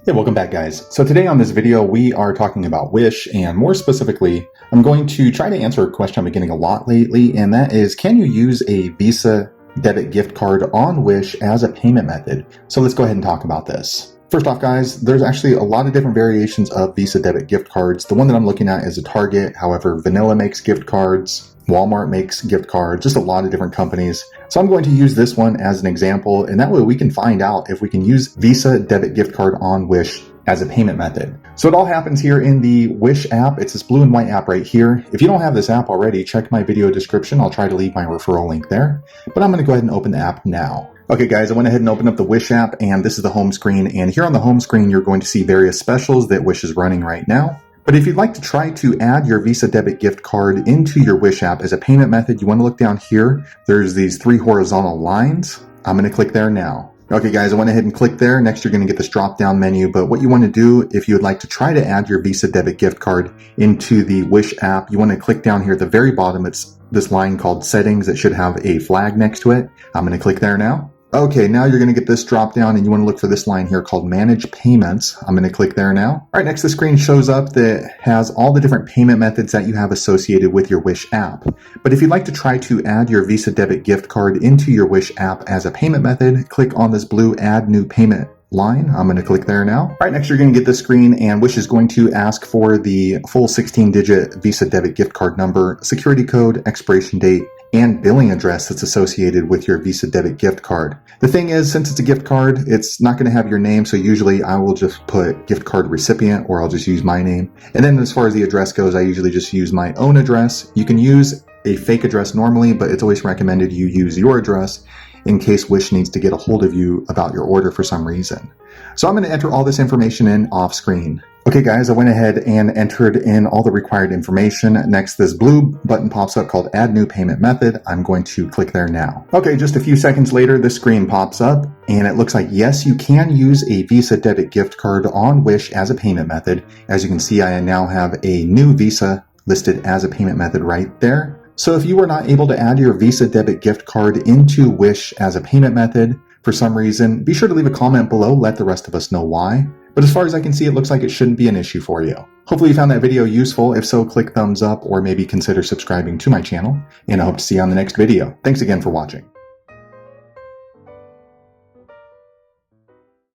Hey, welcome back guys. So today on this video, we are talking about Wish, and more specifically, I'm going to try to answer a question I've been getting a lot lately, and that is, can you use a Visa debit gift card on Wish as a payment method? So let's go ahead and talk about this. First off guys, there's actually a lot of different variations of Visa debit gift cards. The one that I'm looking at is a Target, however, Vanilla makes gift cards, Walmart makes gift cards, just a lot of different companies. So I'm going to use this one as an example, and that way we can find out if we can use Visa debit gift card on Wish as a payment method. So it all happens here in the Wish app. It's this blue and white app right here. If you don't have this app already, check my video description. I'll try to leave my referral link there, but I'm going to go ahead and open the app now. Okay guys, I went ahead and opened up the Wish app, and this is the home screen. And here on the home screen, you're going to see various specials that Wish is running right now. But if you'd like to try to add your Visa debit gift card into your Wish app as a payment method, you want to look down here. There's these three horizontal lines. I'm going to click there now. Okay guys, I went ahead and clicked there. Next, you're going to get this drop down menu. But what you want to do if you would like to try to add your Visa debit gift card into the Wish app, you want to click down here at the very bottom. It's this line called settings. It should have a flag next to it. I'm going to click there now. Okay, now you're going to get this drop down and you want to look for this line here called Manage Payments. I'm going to click there now. All right, next the screen shows up that has all the different payment methods that you have associated with your Wish app. But if you'd like to try to add your Visa debit gift card into your Wish app as a payment method, click on this blue Add New Payment line. I'm going to click there now. All right, next you're going to get this screen, and Wish is going to ask for the full 16-digit Visa debit gift card number, security code, expiration date, and billing address that's associated with your Visa debit gift card. The thing is, since it's a gift card, it's not going to have your name, so usually I will just put gift card recipient, or I'll just use my name. And then as far as the address goes, I usually just use my own address. You can use a fake address normally, but it's always recommended you use your address in case Wish needs to get a hold of you about your order for some reason. So I'm going to enter all this information in off screen. Okay guys, I went ahead and entered in all the required information. Next, this blue button pops up called Add New Payment Method. I'm going to click there now. Okay, just a few seconds later, this screen pops up and it looks like, yes, you can use a Visa debit gift card on Wish as a payment method. As you can see, I now have a new Visa listed as a payment method right there. So if you were not able to add your Visa debit gift card into Wish as a payment method for some reason, be sure to leave a comment below, let the rest of us know why. But as far as I can see, it looks like it shouldn't be an issue for you. Hopefully you found that video useful. If so, click thumbs up or maybe consider subscribing to my channel, and I hope to see you on the next video. Thanks again for watching.